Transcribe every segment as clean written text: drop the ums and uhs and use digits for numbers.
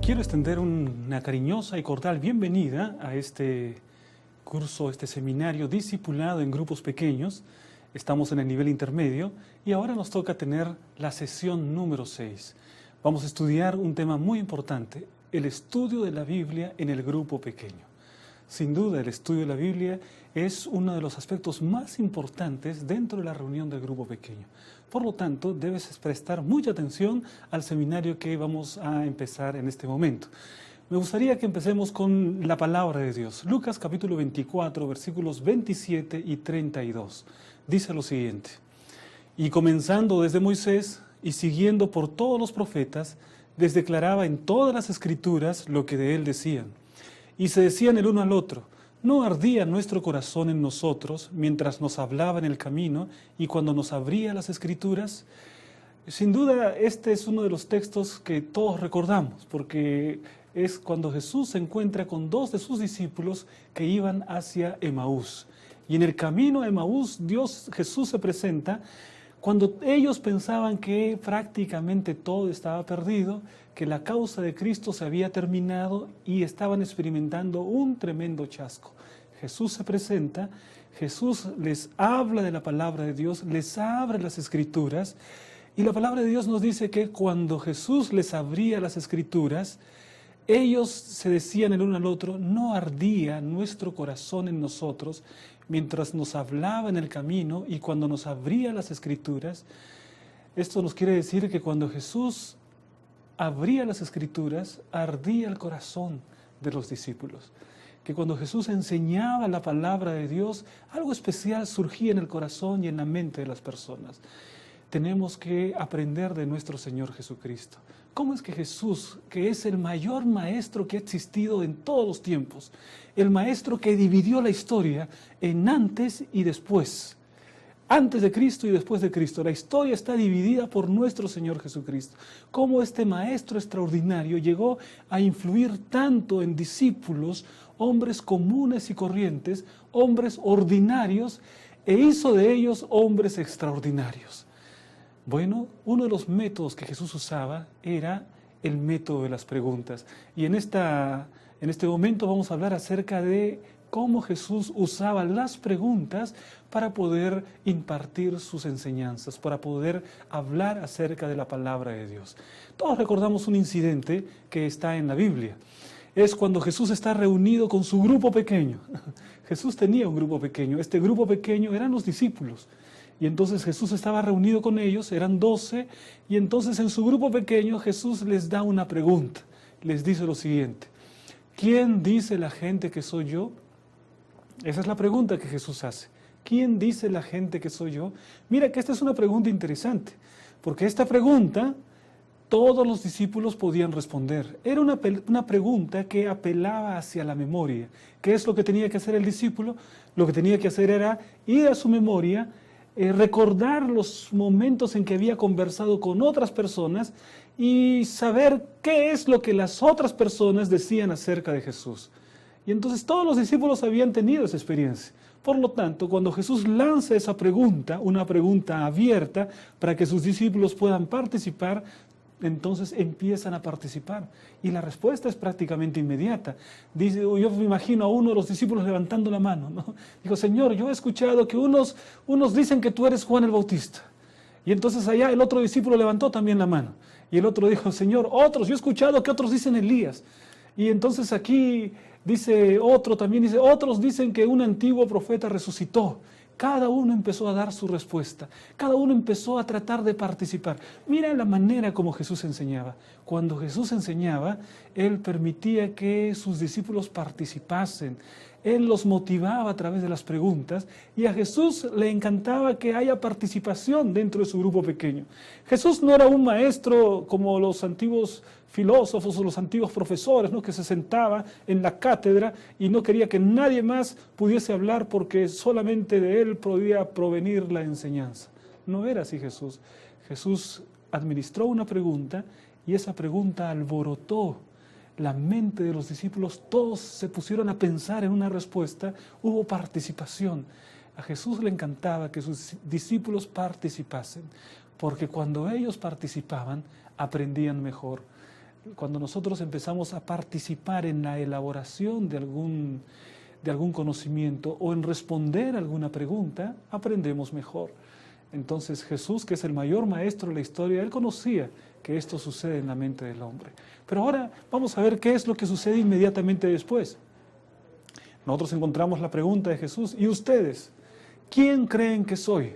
Quiero extender una cariñosa y cordial bienvenida a este curso, este seminario discipulado en grupos pequeños. Estamos en el nivel intermedio y ahora nos toca tener la sesión número 6. Vamos a estudiar un tema muy importante, el estudio de la Biblia en el grupo pequeño. Sin duda, el estudio de la Biblia es uno de los aspectos más importantes dentro de la reunión del grupo pequeño. Por lo tanto, debes prestar mucha atención al seminario que vamos a empezar en este momento. Me gustaría que empecemos con la palabra de Dios. Lucas capítulo 24, versículos 27 y 32. Dice lo siguiente: y comenzando desde Moisés y siguiendo por todos los profetas, les declaraba en todas las escrituras lo que de él decían. Y se decían el uno al otro: ¿no ardía nuestro corazón en nosotros mientras nos hablaba en el camino y cuando nos abría las escrituras? Sin duda, este es uno de los textos que todos recordamos, porque es cuando Jesús se encuentra con dos de sus discípulos que iban hacia Emaús. Y en el camino a Emaús, Jesús se presenta cuando ellos pensaban que prácticamente todo estaba perdido, que la causa de Cristo se había terminado y estaban experimentando un tremendo chasco. Jesús se presenta, Jesús les habla de la palabra de Dios, les abre las escrituras, y la palabra de Dios nos dice que cuando Jesús les abría las escrituras, ellos se decían el uno al otro: ¿no ardía nuestro corazón en nosotros mientras nos hablaba en el camino y cuando nos abría las escrituras? Esto nos quiere decir que cuando Jesús abría las escrituras, ardía el corazón de los discípulos. Que cuando Jesús enseñaba la palabra de Dios, algo especial surgía en el corazón y en la mente de las personas. Tenemos que aprender de nuestro Señor Jesucristo. ¿Cómo es que Jesús, que es el mayor maestro que ha existido en todos los tiempos, el maestro que dividió la historia en antes y después, antes de Cristo y después de Cristo, la historia está dividida por nuestro Señor Jesucristo? ¿Cómo este maestro extraordinario llegó a influir tanto en discípulos, hombres comunes y corrientes, hombres ordinarios, e hizo de ellos hombres extraordinarios? Bueno, uno de los métodos que Jesús usaba era el método de las preguntas. Y en este momento vamos a hablar acerca de cómo Jesús usaba las preguntas para poder impartir sus enseñanzas, para poder hablar acerca de la palabra de Dios. Todos recordamos un incidente que está en la Biblia. Es cuando Jesús está reunido con su grupo pequeño. Jesús tenía un grupo pequeño. Este grupo pequeño eran los discípulos. Y entonces Jesús estaba reunido con ellos, eran 12, y entonces en su grupo pequeño Jesús les da una pregunta. Les dice lo siguiente: ¿quién dice la gente que soy yo? Esa es la pregunta que Jesús hace. ¿Quién dice la gente que soy yo? Mira que esta es una pregunta interesante, porque esta pregunta todos los discípulos podían responder. Era una pregunta que apelaba hacia la memoria. ¿Qué es lo que tenía que hacer el discípulo? Lo que tenía que hacer era ir a su memoria, recordar los momentos en que había conversado con otras personas y saber qué es lo que las otras personas decían acerca de Jesús. Y entonces todos los discípulos habían tenido esa experiencia. Por lo tanto, cuando Jesús lanza esa pregunta, una pregunta abierta para que sus discípulos puedan participar, entonces empiezan a participar. Y la respuesta es prácticamente inmediata. Dice, yo me imagino a uno de los discípulos levantando la mano, ¿no? Dijo: Señor, yo he escuchado que unos dicen que tú eres Juan el Bautista. Y entonces allá el otro discípulo levantó también la mano. Y el otro dijo: Señor, yo he escuchado que otros dicen Elías. Y entonces aquí dice otro también, dice, otros dicen que un antiguo profeta resucitó. Cada uno empezó a dar su respuesta, cada uno empezó a tratar de participar. Mira la manera como Jesús enseñaba. Cuando Jesús enseñaba, Él permitía que sus discípulos participasen. Él los motivaba a través de las preguntas y a Jesús le encantaba que haya participación dentro de su grupo pequeño. Jesús no era un maestro como los antiguos filósofos o los antiguos profesores, ¿no?, que se sentaba en la cátedra y no quería que nadie más pudiese hablar porque solamente de él podía provenir la enseñanza. No era así Jesús. Jesús administró una pregunta y esa pregunta alborotó la mente de los discípulos. Todos se pusieron a pensar en una respuesta, hubo participación. A Jesús le encantaba que sus discípulos participasen, porque cuando ellos participaban, aprendían mejor. cuando nosotros empezamos a participar en la elaboración de algún conocimiento o en responder alguna pregunta, aprendemos mejor. Entonces Jesús, que es el mayor maestro de la historia, él conocía que esto sucede en la mente del hombre. Pero ahora vamos a ver qué es lo que sucede inmediatamente después. Nosotros encontramos la pregunta de Jesús: ¿y ustedes? ¿Quién creen que soy?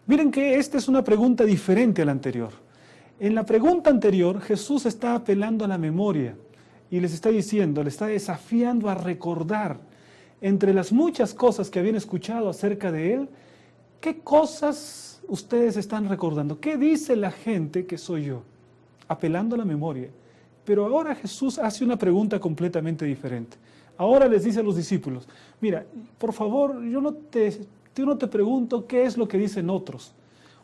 Miren que esta es una pregunta diferente a la anterior. En la pregunta anterior, Jesús está apelando a la memoria y les está diciendo, les está desafiando a recordar, entre las muchas cosas que habían escuchado acerca de él, ¿qué cosas ustedes están recordando? ¿Qué dice la gente que soy yo? Apelando a la memoria. Pero ahora Jesús hace una pregunta completamente diferente. Ahora les dice a los discípulos: mira, por favor, yo no te pregunto qué es lo que dicen otros.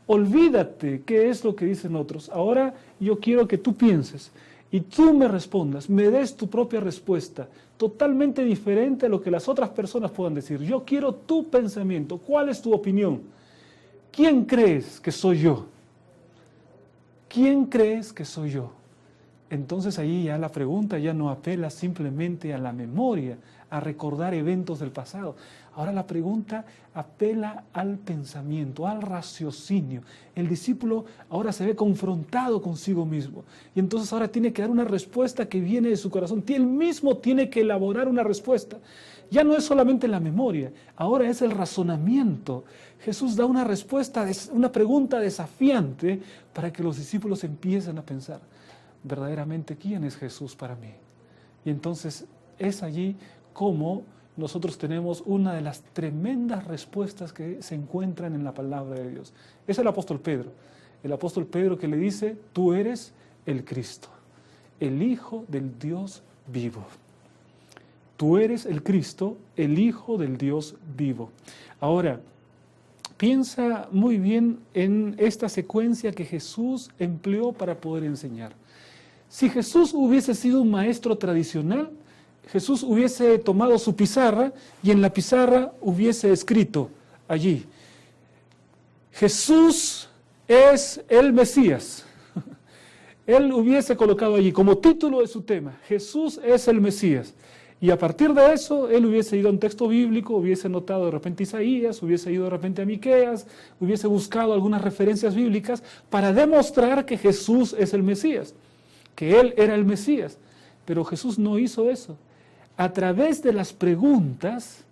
Olvídate qué es lo que dicen otros. Ahora yo quiero que tú pienses y tú me respondas, me des tu propia respuesta, totalmente diferente a lo que las otras personas puedan decir. Yo quiero tu pensamiento. ¿Cuál es tu opinión? ¿Quién crees que soy yo? ¿Quién crees que soy yo? Entonces ahí ya la pregunta ya no apela simplemente a la memoria, a recordar eventos del pasado. Ahora la pregunta apela al pensamiento, al raciocinio. El discípulo ahora se ve confrontado consigo mismo y entonces ahora tiene que dar una respuesta que viene de su corazón. Él mismo tiene que elaborar una respuesta. Ya no es solamente la memoria, ahora es el razonamiento. Jesús da una respuesta, una pregunta desafiante para que los discípulos empiecen a pensar: verdaderamente, ¿quién es Jesús para mí? Y entonces es allí como nosotros tenemos una de las tremendas respuestas que se encuentran en la palabra de Dios. Es el apóstol Pedro que le dice: tú eres el Cristo, el Hijo del Dios vivo. Tú eres el Cristo, el Hijo del Dios vivo. Ahora, piensa muy bien en esta secuencia que Jesús empleó para poder enseñar. Si Jesús hubiese sido un maestro tradicional, Jesús hubiese tomado su pizarra y en la pizarra hubiese escrito allí: Jesús es el Mesías. Él hubiese colocado allí como título de su tema: Jesús es el Mesías. Y a partir de eso, él hubiese ido a un texto bíblico, hubiese notado de repente Isaías, hubiese ido de repente a Miqueas, hubiese buscado algunas referencias bíblicas para demostrar que Jesús es el Mesías, que él era el Mesías. Pero Jesús no hizo eso. A través de las preguntas,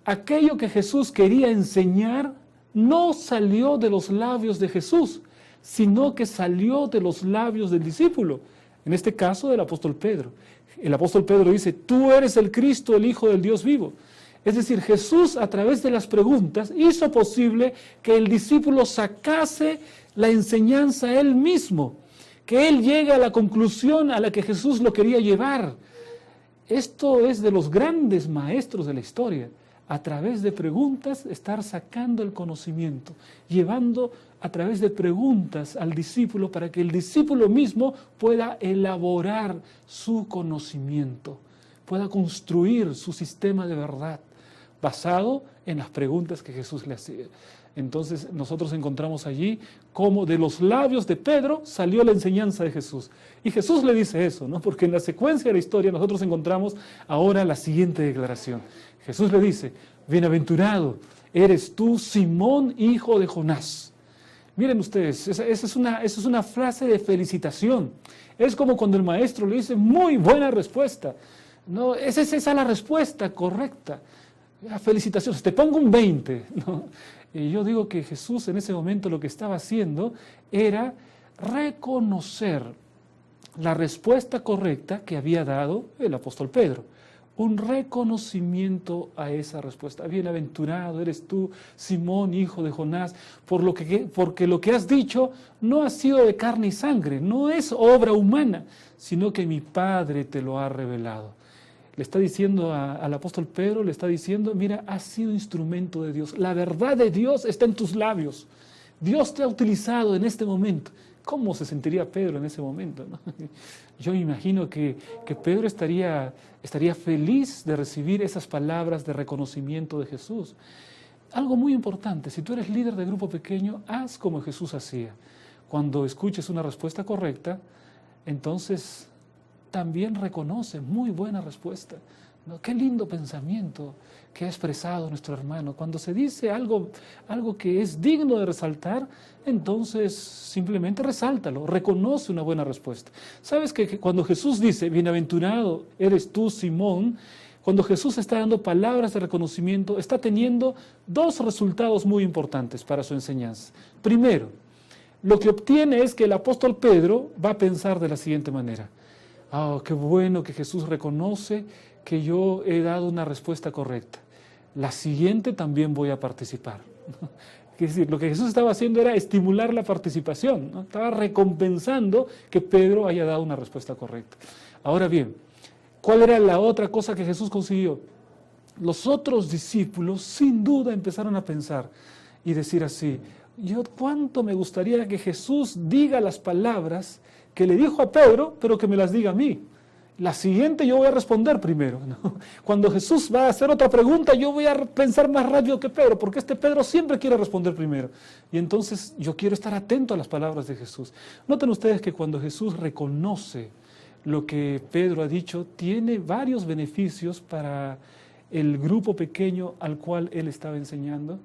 aquello que Jesús quería enseñar no salió de los labios de Jesús, sino que salió de los labios del discípulo, en este caso del apóstol Pedro. El apóstol Pedro dice: tú eres el Cristo, el Hijo del Dios vivo. Es decir, Jesús a través de las preguntas hizo posible que el discípulo sacase la enseñanza él mismo, que él llegue a la conclusión a la que Jesús lo quería llevar. Esto es de los grandes maestros de la historia. A través de preguntas estar sacando el conocimiento, llevando a través de preguntas al discípulo para que el discípulo mismo pueda elaborar su conocimiento, pueda construir su sistema de verdad basado en las preguntas que Jesús le hacía. Entonces nosotros encontramos allí cómo de los labios de Pedro salió la enseñanza de Jesús. Y Jesús le dice eso, ¿no? Porque en la secuencia de la historia nosotros encontramos ahora la siguiente declaración. Jesús le dice: bienaventurado eres tú, Simón, hijo de Jonás. Miren ustedes, esa es una frase de felicitación. Es como cuando el maestro le dice: muy buena respuesta. No, esa es la respuesta correcta. Felicitaciones, te pongo un 20, ¿no? Y yo digo que Jesús en ese momento lo que estaba haciendo era reconocer la respuesta correcta que había dado el apóstol Pedro. Un reconocimiento a esa respuesta. Bienaventurado eres tú, Simón, hijo de Jonás, porque lo que has dicho no ha sido de carne y sangre, no es obra humana, sino que mi Padre te lo ha revelado. Le está diciendo al apóstol Pedro, le está diciendo: mira, has sido instrumento de Dios. La verdad de Dios está en tus labios. Dios te ha utilizado en este momento. ¿Cómo se sentiría Pedro en ese momento, ¿no? Yo me imagino que Pedro estaría feliz de recibir esas palabras de reconocimiento de Jesús. Algo muy importante: si tú eres líder de grupo pequeño, haz como Jesús hacía. Cuando escuches una respuesta correcta, entonces también reconoce, muy buena respuesta, ¿no? Qué lindo pensamiento que ha expresado nuestro hermano. Cuando se dice algo que es digno de resaltar, entonces simplemente resáltalo, reconoce una buena respuesta. ¿Sabes que cuando Jesús dice, bienaventurado eres tú, Simón, cuando Jesús está dando palabras de reconocimiento, está teniendo dos resultados muy importantes para su enseñanza? Primero, lo que obtiene es que el apóstol Pedro va a pensar de la siguiente manera: oh, qué bueno que Jesús reconoce que yo he dado una respuesta correcta. La siguiente también voy a participar. Es decir, lo que Jesús estaba haciendo era estimular la participación, ¿no? Estaba recompensando que Pedro haya dado una respuesta correcta. Ahora bien, ¿cuál era la otra cosa que Jesús consiguió? Los otros discípulos sin duda empezaron a pensar y decir así: yo cuánto me gustaría que Jesús diga las palabras que le dijo a Pedro, pero que me las diga a mí. La siguiente yo voy a responder primero, ¿no? Cuando Jesús va a hacer otra pregunta, yo voy a pensar más rápido que Pedro, porque este Pedro siempre quiere responder primero. Y entonces yo quiero estar atento a las palabras de Jesús. Noten ustedes que cuando Jesús reconoce lo que Pedro ha dicho, tiene varios beneficios para el grupo pequeño al cual él estaba enseñando.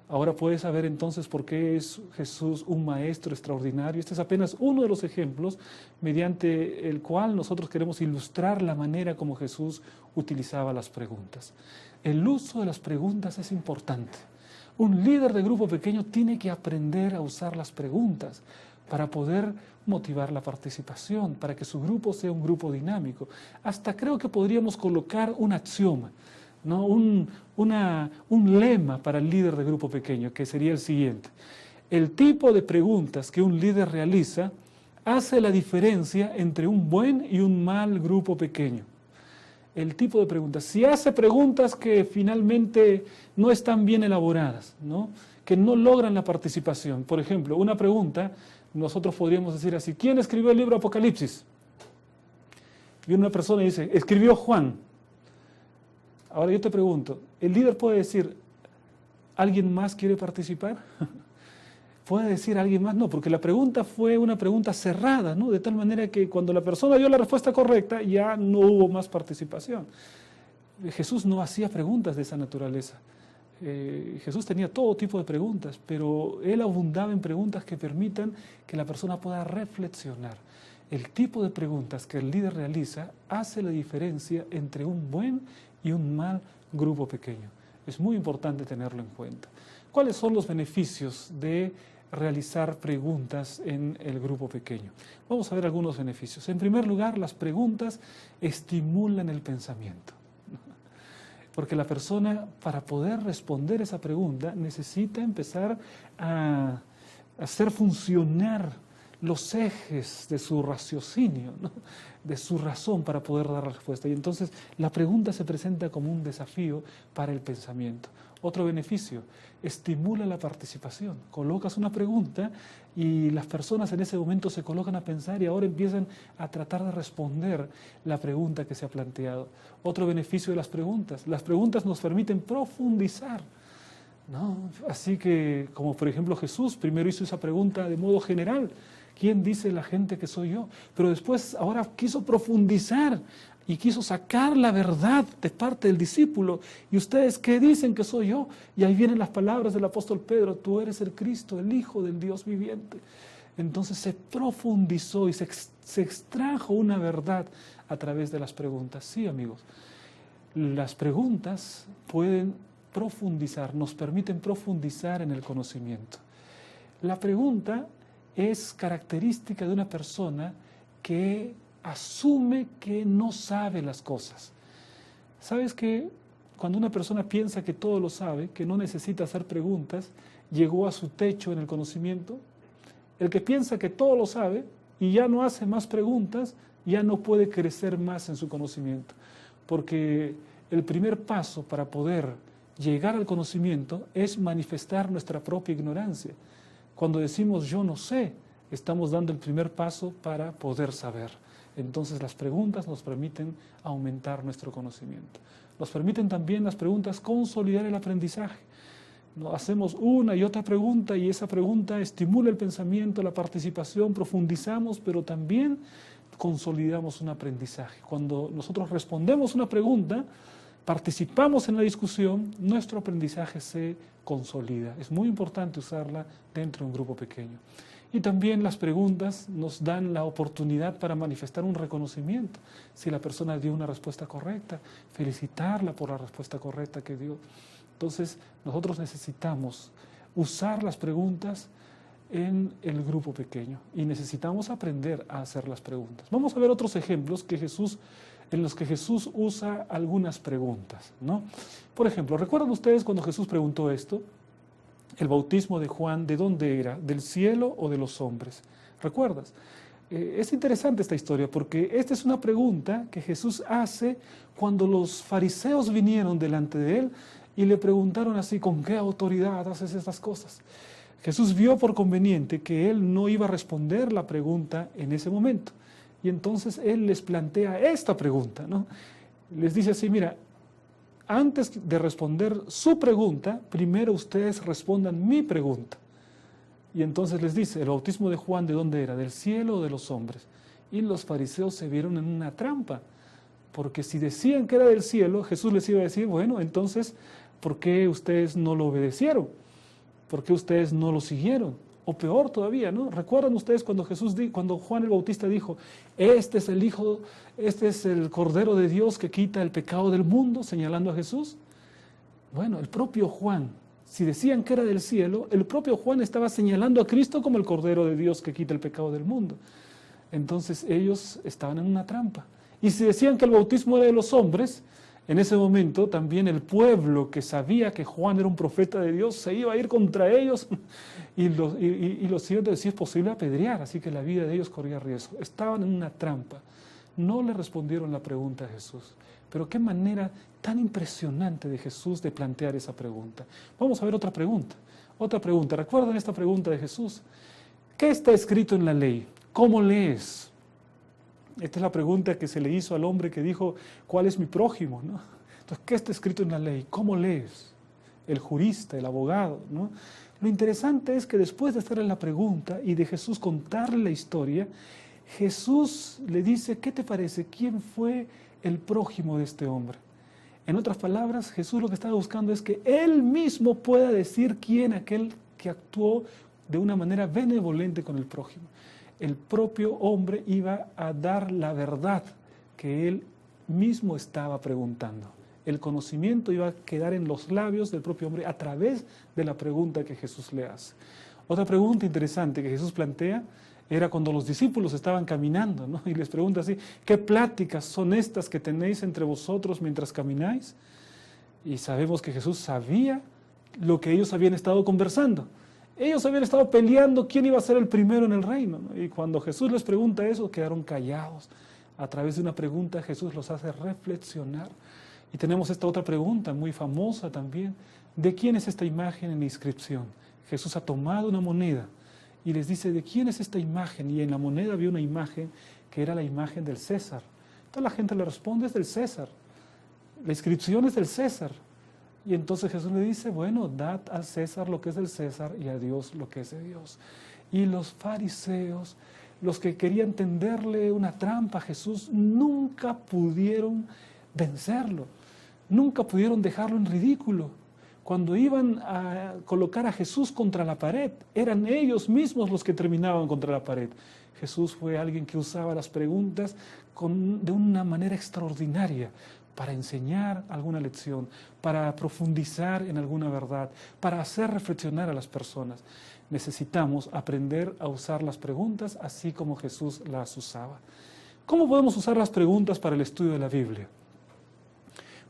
Ahora puedes saber entonces por qué es Jesús un maestro extraordinario. Este es apenas uno de los ejemplos mediante el cual nosotros queremos ilustrar la manera como Jesús utilizaba las preguntas. El uso de las preguntas es importante. Un líder de grupo pequeño tiene que aprender a usar las preguntas para poder motivar la participación, para que su grupo sea un grupo dinámico. Hasta creo que podríamos colocar un axioma, ¿no? Un lema para el líder de grupo pequeño, que sería el siguiente: el tipo de preguntas que un líder realiza hace la diferencia entre un buen y un mal grupo pequeño. El tipo de preguntas. Si hace preguntas que finalmente no están bien elaboradas, ¿no? Que no logran la participación. Por ejemplo, una pregunta, nosotros podríamos decir así: ¿quién escribió el libro Apocalipsis? Y una persona dice: escribió Juan. Ahora yo te pregunto, ¿el líder puede decir, ¿alguien más quiere participar? ¿Puede decir alguien más? No, porque la pregunta fue una pregunta cerrada, ¿no? De tal manera que cuando la persona dio la respuesta correcta, ya no hubo más participación. Jesús no hacía preguntas de esa naturaleza. Jesús tenía todo tipo de preguntas, pero él abundaba en preguntas que permitan que la persona pueda reflexionar. El tipo de preguntas que el líder realiza hace la diferencia entre un buen y un mal grupo pequeño. Es muy importante tenerlo en cuenta. ¿Cuáles son los beneficios de realizar preguntas en el grupo pequeño? Vamos a ver algunos beneficios. En primer lugar, las preguntas estimulan el pensamiento. Porque la persona, para poder responder esa pregunta, necesita empezar a hacer funcionar los ejes de su raciocinio, ¿no? De su razón para poder dar la respuesta. Y entonces la pregunta se presenta como un desafío para el pensamiento. Otro beneficio, estimula la participación. Colocas una pregunta y las personas en ese momento se colocan a pensar y ahora empiezan a tratar de responder la pregunta que se ha planteado. Otro beneficio de las preguntas nos permiten profundizar, ¿no? Así que, como por ejemplo Jesús primero hizo esa pregunta de modo general: ¿quién dice la gente que soy yo? Pero después ahora quiso profundizar y quiso sacar la verdad de parte del discípulo. ¿Y ustedes qué dicen que soy yo? Y ahí vienen las palabras del apóstol Pedro: tú eres el Cristo, el Hijo del Dios viviente. Entonces se profundizó y se extrajo una verdad a través de las preguntas. Sí, amigos, las preguntas pueden profundizar, nos permiten profundizar en el conocimiento. La pregunta es característica de una persona que asume que no sabe las cosas. ¿Sabes que cuando una persona piensa que todo lo sabe, que no necesita hacer preguntas, llegó a su techo en el conocimiento? El que piensa que todo lo sabe y ya no hace más preguntas, ya no puede crecer más en su conocimiento. Porque el primer paso para poder llegar al conocimiento es manifestar nuestra propia ignorancia. Cuando decimos yo no sé, estamos dando el primer paso para poder saber. Entonces las preguntas nos permiten aumentar nuestro conocimiento. Nos permiten también las preguntas consolidar el aprendizaje. ¿no? Hacemos una y otra pregunta y esa pregunta estimula el pensamiento, la participación, profundizamos, pero también consolidamos un aprendizaje. Cuando nosotros respondemos una pregunta, participamos en la discusión, nuestro aprendizaje se consolida. Es muy importante usarla dentro de un grupo pequeño. Y también las preguntas nos dan la oportunidad para manifestar un reconocimiento. Si la persona dio una respuesta correcta, felicitarla por la respuesta correcta que dio. Entonces, nosotros necesitamos usar las preguntas en el grupo pequeño y necesitamos aprender a hacer las preguntas. Vamos a ver otros ejemplos en los que Jesús usa algunas preguntas, ¿no? Por ejemplo, ¿recuerdan ustedes cuando Jesús preguntó esto? El bautismo de Juan, ¿de dónde era? ¿Del cielo o de los hombres? ¿Recuerdas? Es interesante esta historia porque esta es una pregunta que Jesús hace cuando los fariseos vinieron delante de él y le preguntaron así, ¿con qué autoridad haces estas cosas? Jesús vio por conveniente que él no iba a responder la pregunta en ese momento. Y entonces él les plantea esta pregunta, ¿no? Les dice así, mira, antes de responder su pregunta, primero ustedes respondan mi pregunta. Y entonces les dice, ¿el bautismo de Juan de dónde era? ¿Del cielo o de los hombres? Y los fariseos se vieron en una trampa, porque si decían que era del cielo, Jesús les iba a decir, bueno, entonces, ¿por qué ustedes no lo obedecieron? ¿Por qué ustedes no lo siguieron? O peor todavía, ¿no? ¿Recuerdan ustedes cuando Juan el Bautista dijo, este es el Cordero de Dios que quita el pecado del mundo, señalando a Jesús? Bueno, el propio Juan, si decían que era del cielo, el propio Juan estaba señalando a Cristo como el Cordero de Dios que quita el pecado del mundo. Entonces ellos estaban en una trampa. Y si decían que el bautismo era de los hombres, en ese momento también el pueblo que sabía que Juan era un profeta de Dios se iba a ir contra ellos y los iban a decir, si es posible, apedrear, así que la vida de ellos corría riesgo. Estaban en una trampa, no le respondieron la pregunta a Jesús. Pero qué manera tan impresionante de Jesús de plantear esa pregunta. Vamos a ver otra pregunta. ¿Recuerdan esta pregunta de Jesús? ¿Qué está escrito en la ley? ¿Cómo lees? Esta es la pregunta que se le hizo al hombre que dijo, ¿cuál es mi prójimo? ¿No? Entonces, ¿qué está escrito en la ley? ¿Cómo lees? El jurista, el abogado, ¿no? Lo interesante es que después de hacerle la pregunta y de Jesús contarle la historia, Jesús le dice, ¿qué te parece? ¿Quién fue el prójimo de este hombre? En otras palabras, Jesús lo que estaba buscando es que él mismo pueda decir quién aquel que actuó de una manera benevolente con el prójimo. El propio hombre iba a dar la verdad que él mismo estaba preguntando. El conocimiento iba a quedar en los labios del propio hombre a través de la pregunta que Jesús le hace. Otra pregunta interesante que Jesús plantea era cuando los discípulos estaban caminando, ¿no? Y les pregunta así, ¿qué pláticas son estas que tenéis entre vosotros mientras camináis? Y sabemos que Jesús sabía lo que ellos habían estado conversando. Ellos habían estado peleando quién iba a ser el primero en el reino, ¿no? Y cuando Jesús les pregunta eso, quedaron callados. A través de una pregunta Jesús los hace reflexionar. Y tenemos esta otra pregunta muy famosa también. ¿De quién es esta imagen en la inscripción? Jesús ha tomado una moneda y les dice, ¿de quién es esta imagen? Y en la moneda había una imagen que era la imagen del César. Entonces la gente le responde, es del César. La inscripción es del César. Y entonces Jesús le dice, bueno, dad al César lo que es del César y a Dios lo que es de Dios. Y los fariseos, los que querían tenderle una trampa a Jesús, nunca pudieron vencerlo, nunca pudieron dejarlo en ridículo. Cuando iban a colocar a Jesús contra la pared, eran ellos mismos los que terminaban contra la pared. Jesús fue alguien que usaba las preguntas de una manera extraordinaria, para enseñar alguna lección, para profundizar en alguna verdad, para hacer reflexionar a las personas. Necesitamos aprender a usar las preguntas así como Jesús las usaba. ¿Cómo podemos usar las preguntas para el estudio de la Biblia?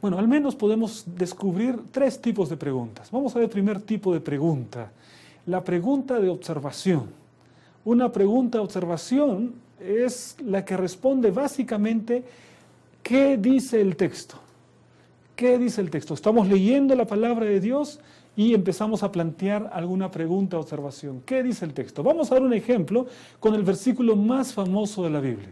Bueno, al menos podemos descubrir 3 tipos de preguntas. Vamos a ver el primer tipo de pregunta, la pregunta de observación. Una pregunta de observación es la que responde básicamente ¿qué dice el texto? ¿Qué dice el texto? Estamos leyendo la palabra de Dios y empezamos a plantear alguna pregunta o observación. ¿Qué dice el texto? Vamos a dar un ejemplo con el versículo más famoso de la Biblia.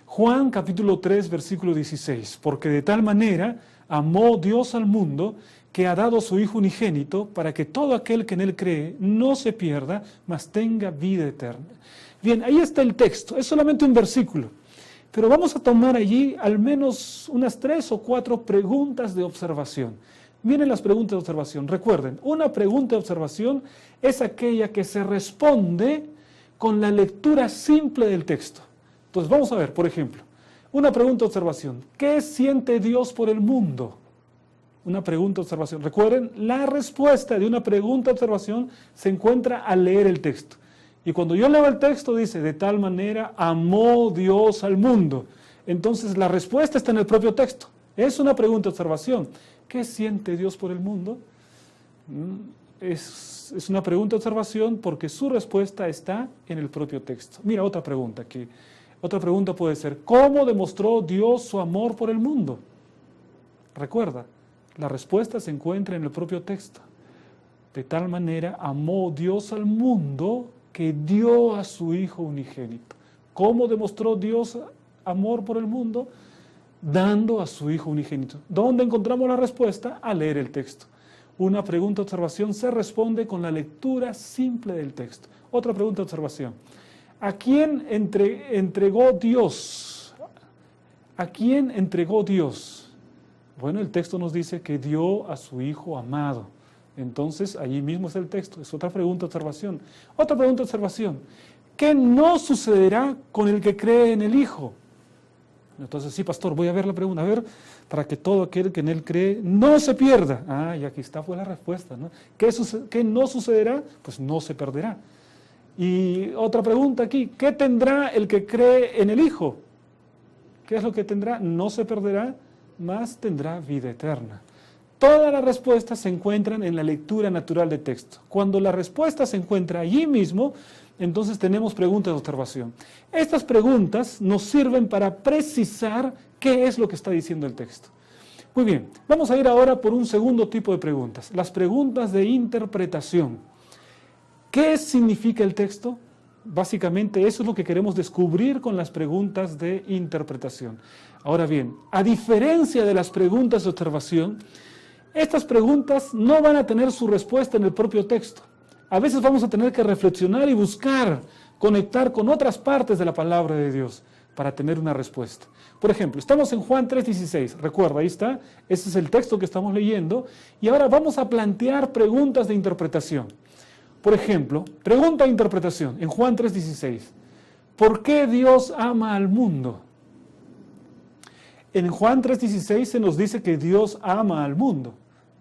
Juan capítulo 3, versículo 16. Porque de tal manera amó Dios al mundo, que ha dado a su Hijo unigénito, para que todo aquel que en Él cree no se pierda, mas tenga vida eterna. Bien, ahí está el texto, es solamente un versículo, pero vamos a tomar allí al menos unas 3 o 4 preguntas de observación. Miren las preguntas de observación. Recuerden, una pregunta de observación es aquella que se responde con la lectura simple del texto. Entonces vamos a ver, por ejemplo, una pregunta de observación. ¿Qué siente Dios por el mundo? Una pregunta de observación. Recuerden, la respuesta de una pregunta de observación se encuentra al leer el texto. Y cuando yo leo el texto dice, de tal manera amó Dios al mundo. Entonces la respuesta está en el propio texto. Es una pregunta de observación. ¿Qué siente Dios por el mundo? Es una pregunta de observación porque su respuesta está en el propio texto. Mira otra pregunta aquí. Otra pregunta puede ser, ¿cómo demostró Dios su amor por el mundo? Recuerda, la respuesta se encuentra en el propio texto. De tal manera amó Dios al mundo que dio a su Hijo unigénito. ¿Cómo demostró Dios amor por el mundo? Dando a su Hijo unigénito. ¿Dónde encontramos la respuesta? Al leer el texto. Una pregunta de observación se responde con la lectura simple del texto. Otra pregunta de observación. ¿A quién entregó Dios? ¿A quién entregó Dios? Bueno, el texto nos dice que dio a su Hijo amado. Entonces, allí mismo es el texto. Es otra pregunta de observación. Otra pregunta de observación. ¿Qué no sucederá con el que cree en el Hijo? Entonces, sí, pastor, voy a ver la pregunta, a ver, para que todo aquel que en Él cree no se pierda. Ah, y aquí está, fue la respuesta, ¿no? ¿Qué no sucederá? Pues no se perderá. Y otra pregunta aquí, ¿qué tendrá el que cree en el Hijo? ¿Qué es lo que tendrá? No se perderá, mas tendrá vida eterna. Todas las respuestas se encuentran en la lectura natural del texto. Cuando la respuesta se encuentra allí mismo, entonces tenemos preguntas de observación. Estas preguntas nos sirven para precisar qué es lo que está diciendo el texto. Muy bien, vamos a ir ahora por un segundo tipo de preguntas, las preguntas de interpretación. ¿Qué significa el texto? Básicamente eso es lo que queremos descubrir con las preguntas de interpretación. Ahora bien, a diferencia de las preguntas de observación, estas preguntas no van a tener su respuesta en el propio texto. A veces vamos a tener que reflexionar y buscar, conectar con otras partes de la palabra de Dios para tener una respuesta. Por ejemplo, estamos en Juan 3:16, recuerda, ahí está, ese es el texto que estamos leyendo, y ahora vamos a plantear preguntas de interpretación. Por ejemplo, pregunta de interpretación en Juan 3:16, ¿por qué Dios ama al mundo? En Juan 3:16 se nos dice que Dios ama al mundo,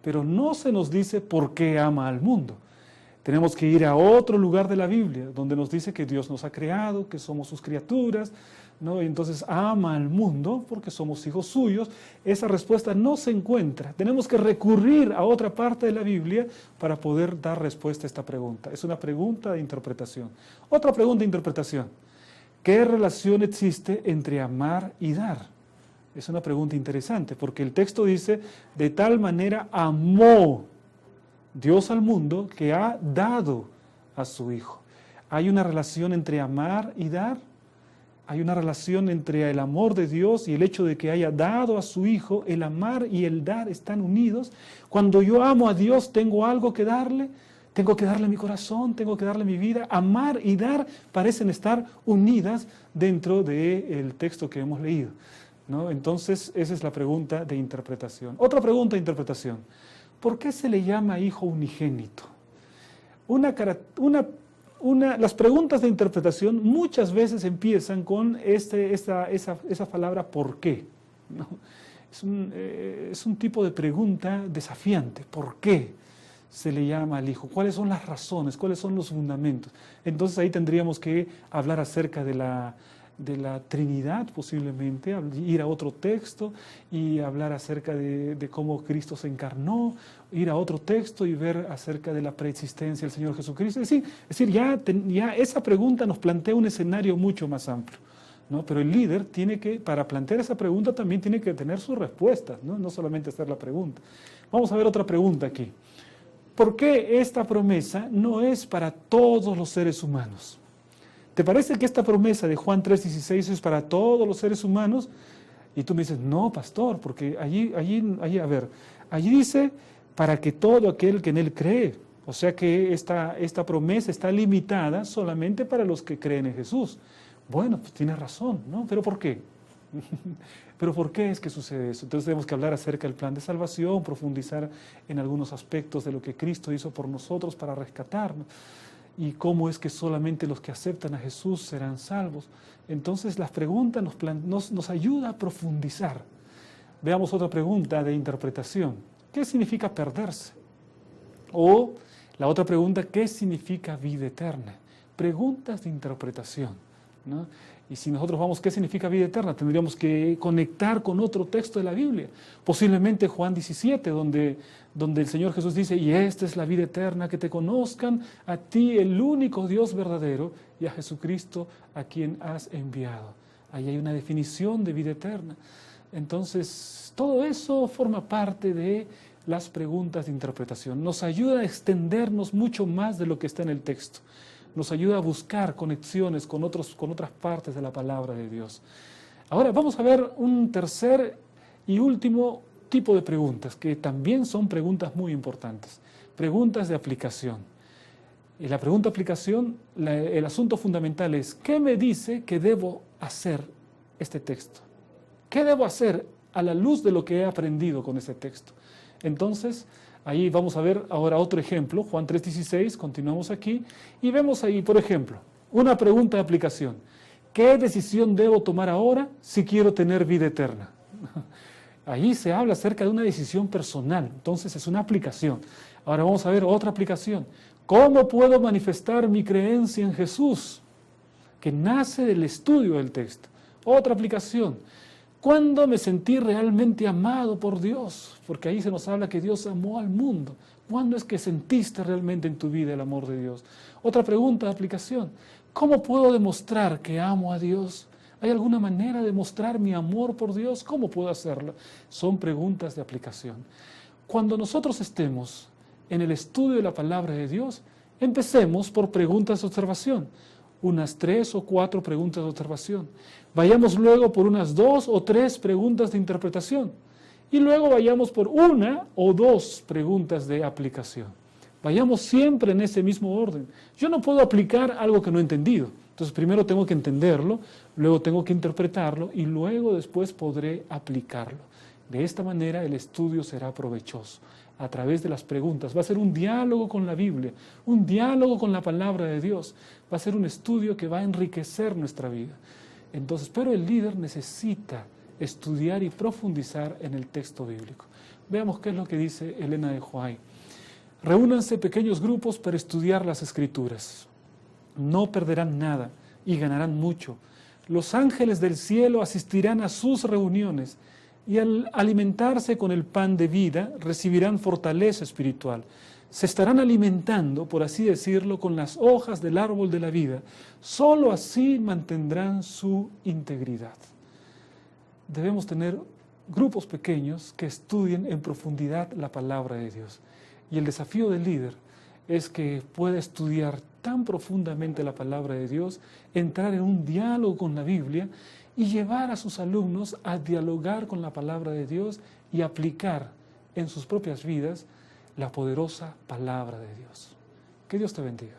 pero no se nos dice por qué ama al mundo. Tenemos que ir a otro lugar de la Biblia, donde nos dice que Dios nos ha creado, que somos sus criaturas, ¿no? Y entonces ama al mundo porque somos hijos suyos. Esa respuesta no se encuentra. Tenemos que recurrir a otra parte de la Biblia para poder dar respuesta a esta pregunta. Es una pregunta de interpretación. Otra pregunta de interpretación. ¿Qué relación existe entre amar y dar? Es una pregunta interesante porque el texto dice, de tal manera amó Dios al mundo que ha dado a su Hijo. ¿Hay una relación entre amar y dar? ¿Hay una relación entre el amor de Dios y el hecho de que haya dado a su Hijo? El amar y el dar están unidos. Cuando yo amo a Dios, ¿tengo algo que darle? Tengo que darle mi corazón, tengo que darle mi vida. Amar y dar parecen estar unidas dentro del texto que hemos leído, ¿no? Entonces, esa es la pregunta de interpretación. Otra pregunta de interpretación. ¿Por qué se le llama hijo unigénito? Las preguntas de interpretación muchas veces empiezan con esa palabra ¿por qué? ¿No? Es un tipo de pregunta desafiante. ¿Por qué se le llama al hijo? ¿Cuáles son las razones? ¿Cuáles son los fundamentos? Entonces ahí tendríamos que hablar acerca de la Trinidad posiblemente, ir a otro texto y hablar acerca de cómo Cristo se encarnó, ir a otro texto y ver acerca de la preexistencia del Señor Jesucristo. Es decir, ya esa pregunta nos plantea un escenario mucho más amplio, ¿no? Pero el líder tiene que, para plantear esa pregunta, también tiene que tener sus respuestas, no solamente hacer la pregunta. Vamos a ver otra pregunta aquí. ¿Por qué esta promesa no es para todos los seres humanos? ¿Te parece que esta promesa de Juan 3:16 es para todos los seres humanos? Y tú me dices, no, pastor, porque allí, a ver, allí dice, para que todo aquel que en Él cree. O sea que esta promesa está limitada solamente para los que creen en Jesús. Bueno, pues tienes razón, ¿no? ¿Pero por qué? ¿Pero por qué es que sucede eso? Entonces tenemos que hablar acerca del plan de salvación, profundizar en algunos aspectos de lo que Cristo hizo por nosotros para rescatarnos y cómo es que solamente los que aceptan a Jesús serán salvos. Entonces las preguntas nos ayudan a profundizar. Veamos otra pregunta de interpretación. ¿Qué significa perderse? O la otra pregunta, ¿qué significa vida eterna? Preguntas de interpretación, ¿no? Y si nosotros vamos, ¿qué significa vida eterna? Tendríamos que conectar con otro texto de la Biblia. Posiblemente Juan 17, donde el Señor Jesús dice, y esta es la vida eterna, que te conozcan a ti, el único Dios verdadero, y a Jesucristo a quien has enviado. Ahí hay una definición de vida eterna. Entonces, todo eso forma parte de las preguntas de interpretación. Nos ayuda a extendernos mucho más de lo que está en el texto. Nos ayuda a buscar conexiones con otras partes de la palabra de Dios. Ahora vamos a ver un tercer y último tipo de preguntas, que también son preguntas muy importantes. Preguntas de aplicación. Y la pregunta de aplicación, el asunto fundamental es, ¿qué me dice que debo hacer este texto? ¿Qué debo hacer a la luz de lo que he aprendido con este texto? Entonces, ahí vamos a ver ahora otro ejemplo, Juan 3:16, continuamos aquí, y vemos ahí, por ejemplo, una pregunta de aplicación. ¿Qué decisión debo tomar ahora si quiero tener vida eterna? Ahí se habla acerca de una decisión personal, entonces es una aplicación. Ahora vamos a ver otra aplicación. ¿Cómo puedo manifestar mi creencia en Jesús? Que nace del estudio del texto. Otra aplicación. ¿Cuándo me sentí realmente amado por Dios? Porque ahí se nos habla que Dios amó al mundo. ¿Cuándo es que sentiste realmente en tu vida el amor de Dios? Otra pregunta de aplicación. ¿Cómo puedo demostrar que amo a Dios? ¿Hay alguna manera de mostrar mi amor por Dios? ¿Cómo puedo hacerlo? Son preguntas de aplicación. Cuando nosotros estemos en el estudio de la palabra de Dios, empecemos por preguntas de observación. Unas 3 o 4 preguntas de observación. Vayamos luego por unas 2 o 3 preguntas de interpretación. Y luego vayamos por 1 o 2 preguntas de aplicación. Vayamos siempre en ese mismo orden. Yo no puedo aplicar algo que no he entendido. Entonces primero tengo que entenderlo, luego tengo que interpretarlo y luego después podré aplicarlo. De esta manera el estudio será provechoso. A través de las preguntas. Va a ser un diálogo con la Biblia, un diálogo con la palabra de Dios. Va a ser un estudio que va a enriquecer nuestra vida. Entonces, pero el líder necesita estudiar y profundizar en el texto bíblico. Veamos qué es lo que dice Elena de White. Reúnanse pequeños grupos para estudiar las Escrituras. No perderán nada y ganarán mucho. Los ángeles del cielo asistirán a sus reuniones y al alimentarse con el pan de vida recibirán fortaleza espiritual. Se estarán alimentando, por así decirlo, con las hojas del árbol de la vida. Solo así mantendrán su integridad. Debemos tener grupos pequeños que estudien en profundidad la palabra de Dios. Y el desafío del líder es que pueda estudiar tan profundamente la palabra de Dios, entrar en un diálogo con la Biblia y llevar a sus alumnos a dialogar con la palabra de Dios y aplicar en sus propias vidas la poderosa palabra de Dios. Que Dios te bendiga.